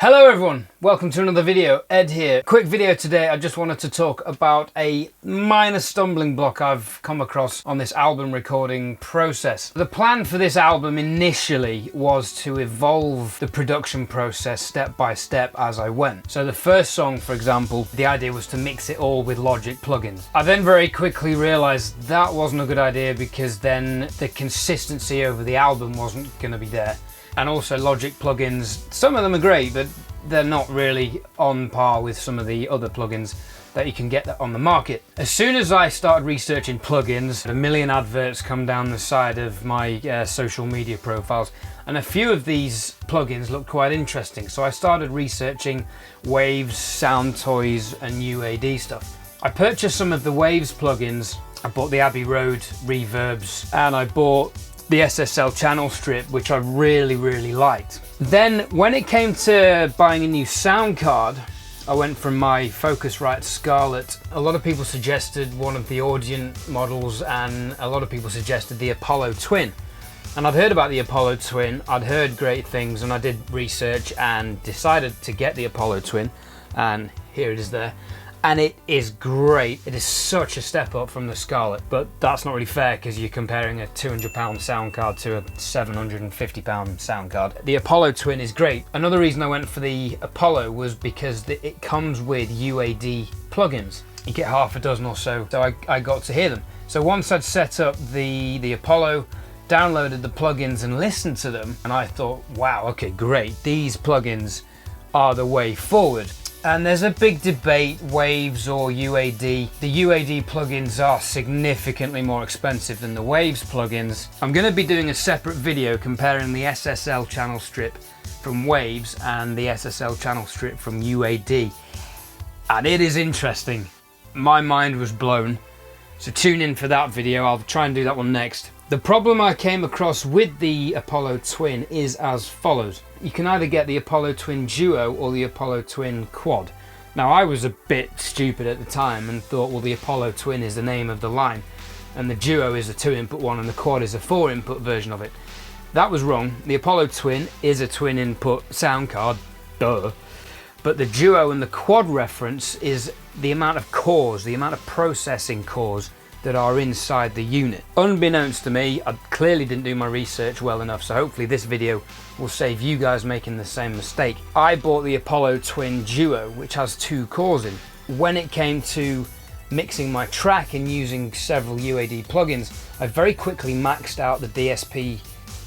Hello everyone, welcome to another video. Ed here. Quick video today. I just wanted to talk about a minor stumbling block I've come across on this album recording process. The plan for this album initially was to evolve the production process step by step as I went. So the first song, for example, the idea was to mix it all with Logic plugins. I then very quickly realized that wasn't a good idea because then the consistency over the album wasn't going to be there. And also Logic plugins, some of them are great, but they're not really on par with some of the other plugins that you can get on the market. As soon as I started researching plugins, a million adverts come down the side of my social media profiles, and a few of these plugins looked quite interesting. So I started researching Waves, Sound Toys, and UAD stuff. I purchased some of the Waves plugins. I bought the Abbey Road reverbs, and I bought the SSL channel strip, which I really liked. Then when it came to buying a new sound card, I went from my Focusrite Scarlett. A lot of people suggested one of the Audient models, and a lot of people suggested the Apollo Twin. And I'd heard about the Apollo Twin, I'd heard great things, and I did research and decided to get the Apollo Twin, and here it is there. And it is great. It is such a step up from the Scarlett, but that's not really fair because you're comparing a £200 sound card to a £750 sound card. The Apollo Twin is great. Another reason I went for the Apollo was because it comes with UAD plugins. You get half a dozen or so, so I got to hear them. So once I'd set up the Apollo, downloaded the plugins and listened to them, and I thought, wow, okay, great. These plugins are the way forward. And there's a big debate, Waves or UAD. The UAD plugins are significantly more expensive than the Waves plugins. I'm going to be doing a separate video comparing the SSL channel strip from Waves and the SSL channel strip from UAD. And it is interesting. My mind was blown. So tune in for that video. I'll try and do that one next. The problem I came across with the Apollo Twin is as follows. You can either get the Apollo Twin Duo or the Apollo Twin Quad. Now I was a bit stupid at the time and thought, well, the Apollo Twin is the name of the line and the Duo is a 2-input one and the Quad is a 4-input version of it. That was wrong. The Apollo Twin is a twin input sound card, duh. But the Duo and the Quad reference is the amount of cores, the amount of processing cores that are inside the unit. Unbeknownst to me, I clearly didn't do my research well enough, so hopefully this video will save you guys making the same mistake. I bought the Apollo Twin Duo, which has 2 cores in. When it came to mixing my track and using several UAD plugins, I very quickly maxed out the DSP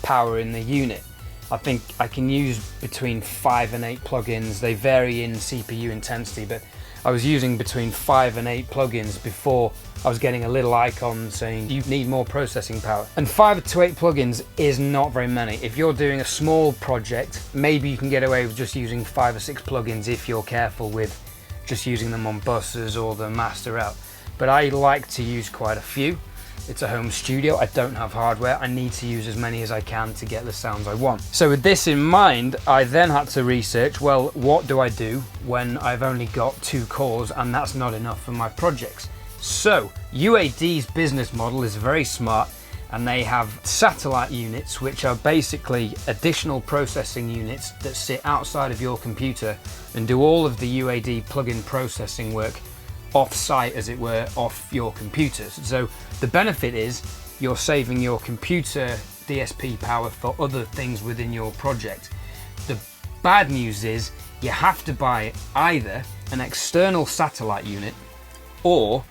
power in the unit. I think I can use between 5 and 8 plugins. They vary in CPU intensity, but I was using between 5 and 8 plugins before I was getting a little icon saying you need more processing power. And 5 to 8 plugins is not very many. If you're doing a small project, maybe you can get away with just using 5 or 6 plugins if you're careful with just using them on buses or the master out. But I like to use quite a few. It's a home studio, I don't have hardware, I need to use as many as I can to get the sounds I want. So with this in mind, I then had to research, well, what do I do when I've only got 2 cores and that's not enough for my projects? So UAD's business model is very smart, and they have satellite units, which are basically additional processing units that sit outside of your computer and do all of the UAD plugin processing work off-site, as it were, off your computers. So the benefit is you're saving your computer DSP power for other things within your project. The bad news is you have to buy either an external satellite unit or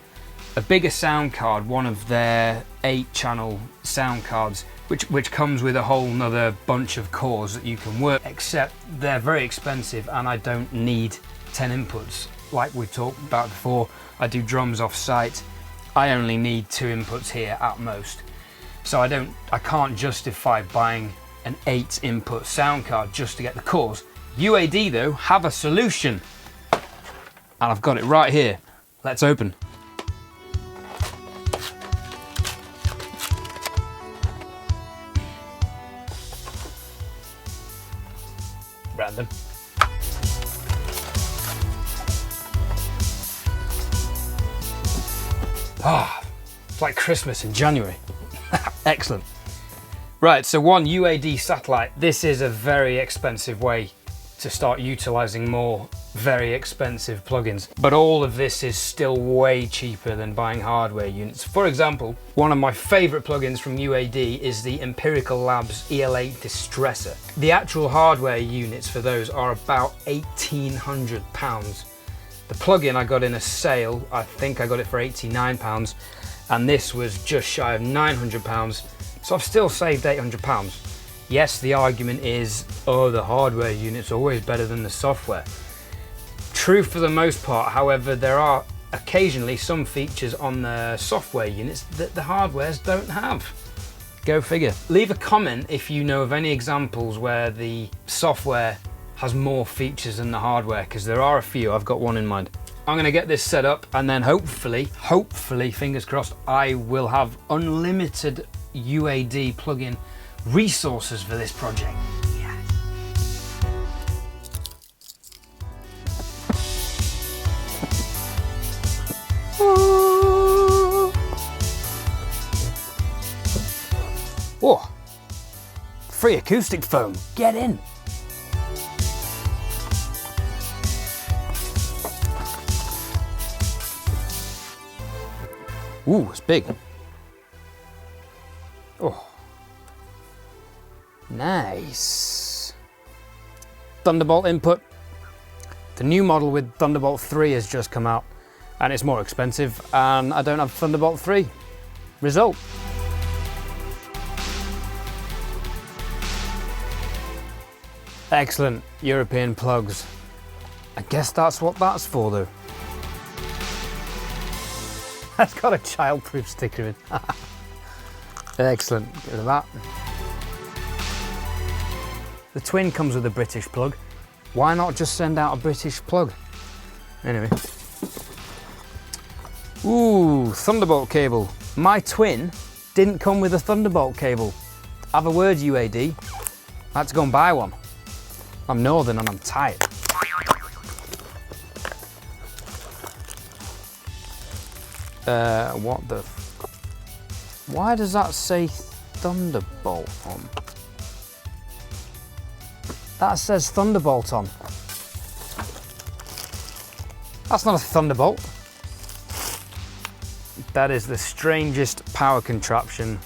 a bigger sound card, one of their 8-channel sound cards, which comes with a whole nother bunch of cores that you can work, except they're very expensive and I don't need 10 inputs. Like we've talked about before, I do drums off site. I only need 2 inputs here at most. So I can't justify buying an 8-input sound card just to get the cores. UAD though have a solution, and I've got it right here. Let's open. Random. Ah, it's like Christmas in January. Excellent. Right, so one UAD satellite. This is a very expensive way to start utilizing more very expensive plugins. But all of this is still way cheaper than buying hardware units. For example, one of my favorite plugins from UAD is the Empirical Labs EL8 Distressor. The actual hardware units for those are about £1,800. The plugin I got in a sale, I think I got it for £89, and this was just shy of £900, so I've still saved £800. Yes, the argument is, oh, the hardware unit's always better than the software. True for the most part, however, there are occasionally some features on the software units that the hardwares don't have. Go figure. Leave a comment if you know of any examples where the software has more features than the hardware, because there are a few. I've got one in mind. I'm going to get this set up, and then hopefully, fingers crossed, I will have unlimited UAD plugin resources for this project. Yes. Oh, free acoustic foam. Get in. Ooh, it's big. Oh. Nice. Thunderbolt input. The new model with Thunderbolt 3 has just come out, and it's more expensive, and I don't have Thunderbolt 3. Result. Excellent European plugs. I guess that's what that's for though. That's got a childproof sticker in. Excellent, get rid of that. The Twin comes with a British plug. Why not just send out a British plug? Anyway. Ooh, Thunderbolt cable. My Twin didn't come with a Thunderbolt cable. Have a word, UAD. I had to go and buy one. I'm northern and I'm tired. What the? Why does that say Thunderbolt on? That says Thunderbolt on. That's not a Thunderbolt. That is the strangest power contraption.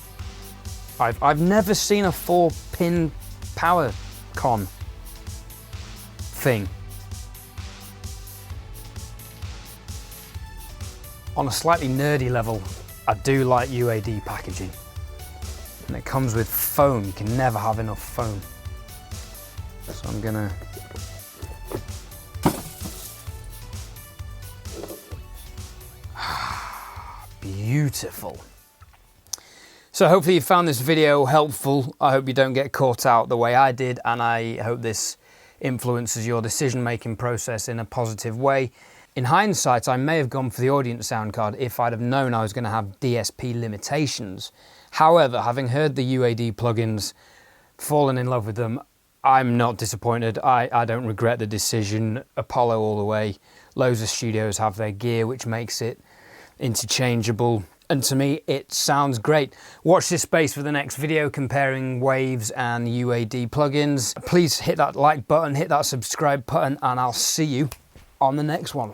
I've never seen a 4-pin power con thing. On a slightly nerdy level, I do like UAD packaging. And it comes with foam. You can never have enough foam. So I'm gonna... Beautiful. So hopefully you found this video helpful. I hope you don't get caught out the way I did, and I hope this influences your decision-making process in a positive way. In hindsight, I may have gone for the audience sound card if I'd have known I was going to have DSP limitations. However, having heard the UAD plugins, fallen in love with them, I'm not disappointed. I don't regret the decision. Apollo all the way. Loads of studios have their gear, which makes it interchangeable. And to me, it sounds great. Watch this space for the next video comparing Waves and UAD plugins. Please hit that like button, hit that subscribe button, and I'll see you on the next one.